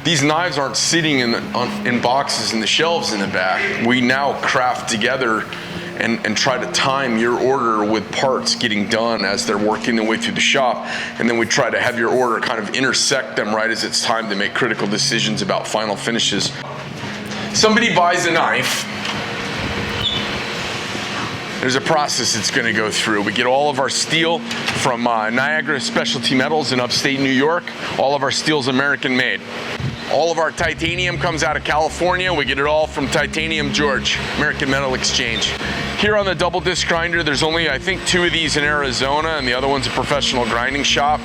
These knives aren't sitting in boxes in the shelves in the back. We now craft together and try to time your order with parts getting done as they're working their way through the shop. And then we try to have your order kind of intersect them right as it's time to make critical decisions about final finishes. Somebody buys a knife. There's a process it's going to go through. We get all of our steel from Niagara Specialty Metals in upstate New York. All of our steel's American made. All of our titanium comes out of California. We get it all from Titanium George, American Metal Exchange. Here on the double disc grinder, there's only, I think, 2 of these in Arizona, and the other one's a professional grinding shop.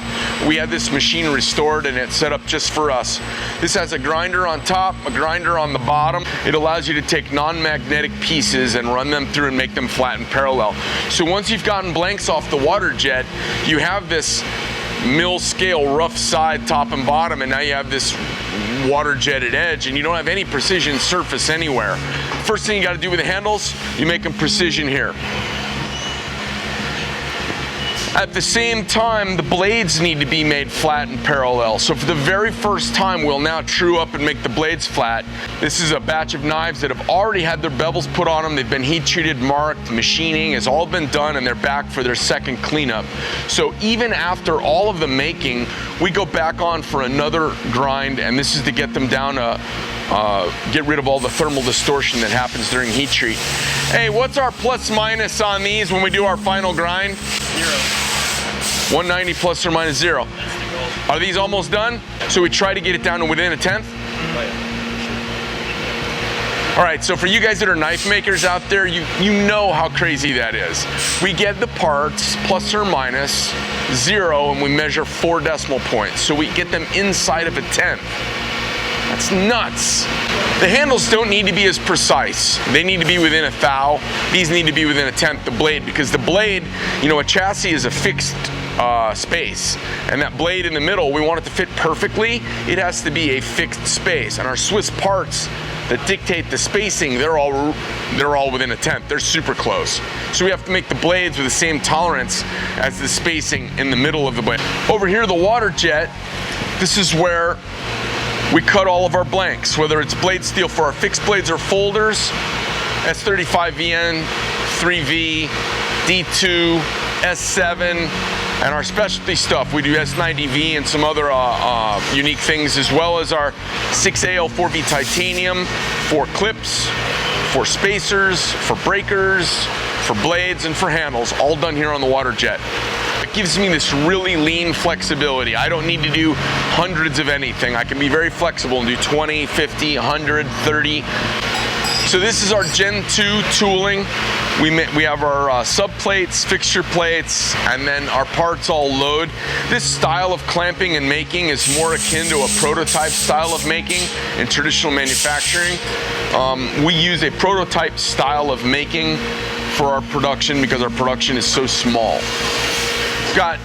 We had this machine restored and it's set up just for us. This has a grinder on top, a grinder on the bottom. It allows you to take non-magnetic pieces and run them through and make them flat and parallel. So once you've gotten blanks off the waterjet, you have this mill scale rough side top and bottom, and now you have this water jetted edge, and you don't have any precision surface anywhere. First thing you got to do with the handles, you make them precision here. At the same time, the blades need to be made flat and parallel. So for the very first time, we'll now true up and make the blades flat. This is a batch of knives that have already had their bevels put on them. They've been heat treated, marked, machining has all been done, and they're back for their second cleanup. So even after all of the making, we go back on for another grind, and this is to get them down to get rid of all the thermal distortion that happens during heat treat. Hey, what's our plus minus on these when we do our final grind? 0. 190 plus or minus 0. Are these almost done? So we try to get it down to within a 1/10? All right, so for you guys that are knife makers out there, you know how crazy that is. We get the parts plus or minus 0, and we measure 4 decimal points. So we get them inside of a 1/10. That's nuts. The handles don't need to be as precise. They need to be within a thou. These need to be within a 1/10 the blade, because the blade, you know, a chassis is a fixed space, and that blade in the middle, we want it to fit perfectly. It has to be a fixed space, and our Swiss parts that dictate the spacing, they're all within a 1/10. They're super close. So we have to make the blades with the same tolerance as the spacing in the middle of the blade. Over here, the water jet, this is where we cut all of our blanks, whether it's blade steel for our fixed blades or folders, S35VN, 3V, D2, S7, and our specialty stuff. We do S90V and some other unique things, as well as our 6AL4V titanium for clips, for spacers, for breakers, for blades, and for handles, all done here on the water jet. It gives me this really lean flexibility. I don't need to do hundreds of anything. I can be very flexible and do 20, 50, 100, 30. So this is our Gen 2 tooling. We have our sub plates, fixture plates, and then our parts all load. This style of clamping and making is more akin to a prototype style of making in traditional manufacturing. We use a prototype style of making for our production because our production is so small.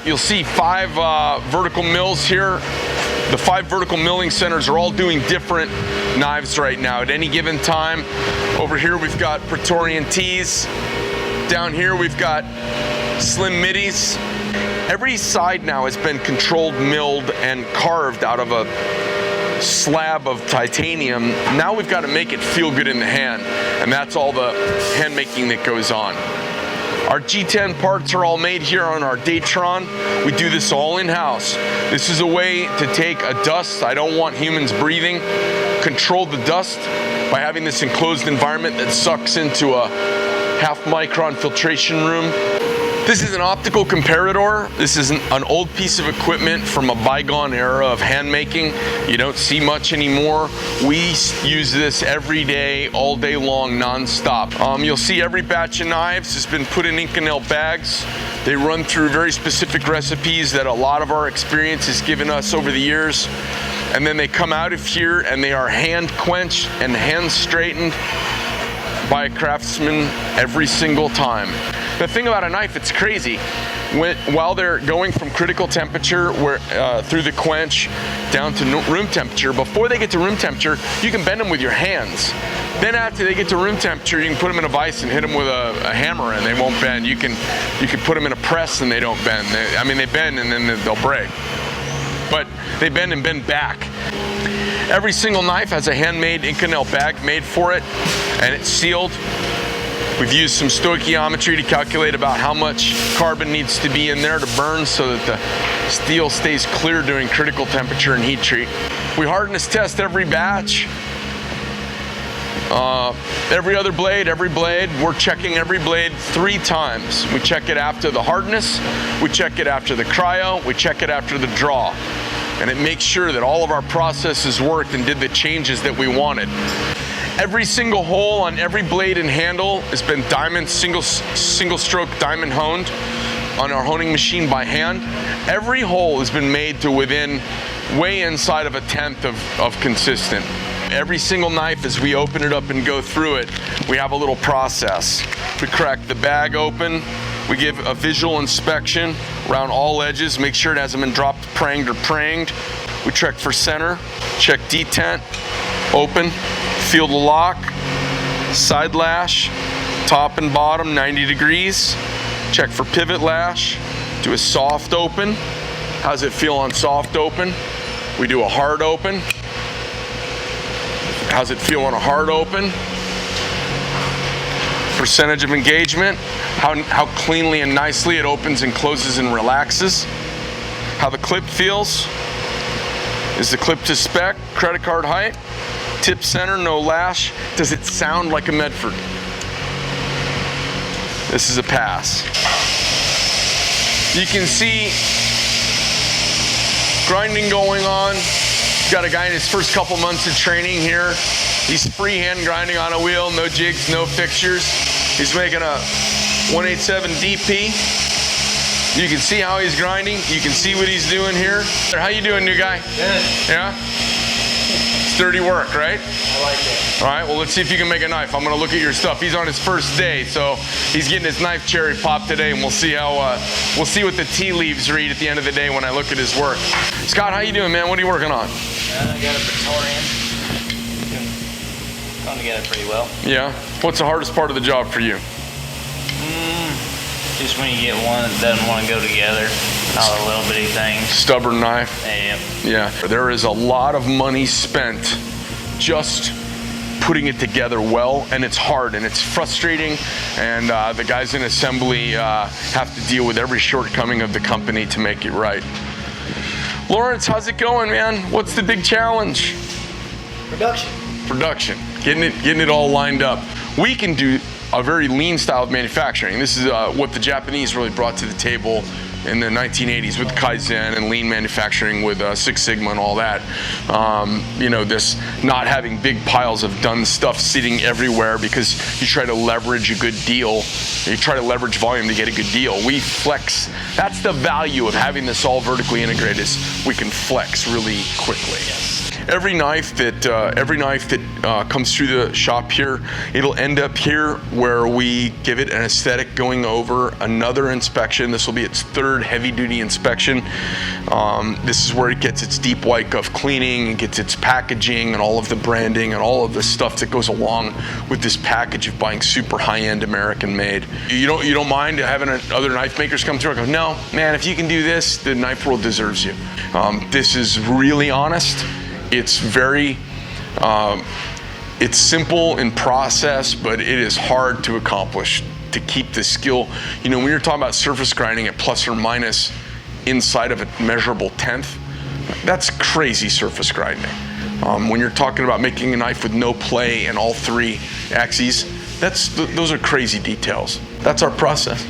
You'll see 5 vertical mills here. The 5 vertical milling centers are all doing different knives right now at any given time. Over here we've got Praetorian Ts. Down here we've got slim middies. Every side now has been controlled milled and carved out of a slab of titanium. Now we've got to make it feel good in the hand, and that's all the hand making that goes on. Our G10 parts are all made here on our Datron. We do this all in-house. This is a way to take a dust, I don't want humans breathing, control the dust by having this enclosed environment that sucks into a half-micron filtration room. This is an optical comparator. This is an old piece of equipment from a bygone era of hand making. You don't see much anymore. We use this every day, all day long, non-stop. You'll see every batch of knives has been put in Inconel bags. They run through very specific recipes that a lot of our experience has given us over the years. And then they come out of here and they are hand quenched and hand straightened by a craftsman every single time. The thing about a knife, it's crazy. While they're going from critical temperature through the quench down to room temperature, before they get to room temperature, you can bend them with your hands. Then after they get to room temperature, you can put them in a vise and hit them with a hammer and they won't bend. You can put them in a press and they don't bend. They bend and then they'll break. But they bend and bend back. Every single knife has a handmade Inconel bag made for it, and it's sealed. We've used some stoichiometry to calculate about how much carbon needs to be in there to burn so that the steel stays clear during critical temperature and heat treat. We hardness test every batch. Every blade, we're checking every blade 3 times. We check it after the hardness, we check it after the cryo, we check it after the draw. And it makes sure that all of our processes worked and did the changes that we wanted. Every single hole on every blade and handle has been diamond, single stroke diamond honed on our honing machine by hand. Every hole has been made to within way inside of 1/10 of consistent. Every single knife, as we open it up and go through it, we have a little process. We crack the bag open, we give a visual inspection around all edges, make sure it hasn't been dropped, pranged, or pranged. We check for center, check detent, open, feel the lock, side lash, top and bottom 90 degrees, check for pivot lash, do a soft open. How's it feel on soft open? We do a hard open. How's it feel on a hard open? Percentage of engagement, how cleanly and nicely it opens and closes and relaxes. How the clip feels. Is the clip to spec? Credit card height? Tip center, no lash. Does it sound like a Medford? This is a pass. You can see grinding going on. Got a guy in his first couple months of training here. He's freehand grinding on a wheel, no jigs, no fixtures. He's making a 187 DP. You can see how he's grinding. You can see what he's doing here. How you doing, new guy? Good. Yeah? Sturdy work, right? I like it. All right, well, let's see if you can make a knife. I'm gonna look at your stuff. He's on his first day, so he's getting his knife cherry pop today, and we'll see what the tea leaves read at the end of the day when I look at his work. Scott, how you doing, man? What are you working on? I got a Victorian. Going together pretty well. Yeah? What's the hardest part of the job for you? Just when you get one that doesn't want to go together. All the little bitty things. Stubborn knife? Yeah. Yeah. There is a lot of money spent just putting it together well, and it's hard and it's frustrating, and the guys in assembly have to deal with every shortcoming of the company to make it right. Lawrence, how's it going, man? What's the big challenge? Production. Getting it all lined up. We can do a very lean style of manufacturing. This is what the Japanese really brought to the table in the 1980s with Kaizen and lean manufacturing with Six Sigma and all that. You know, this not having big piles of done stuff sitting everywhere because you try to leverage a good deal. You try to leverage volume to get a good deal. We flex. That's the value of having this all vertically integrated, is we can flex really quickly. Every knife that comes through the shop here, it'll end up here where we give it an aesthetic going over another inspection. This will be its 3rd heavy-duty inspection. This is where it gets its deep white guff cleaning, and gets its packaging and all of the branding and all of the stuff that goes along with this package of buying super high-end American-made. You don't mind having other knife makers come through and go, no, man, if you can do this, the knife world deserves you. This is really honest. It's very, it's simple in process, but it is hard to accomplish, to keep the skill. You know, when you're talking about surface grinding at plus or minus inside of a measurable 1/10, that's crazy surface grinding. When you're talking about making a knife with no play and all 3 axes, those are crazy details. That's our process.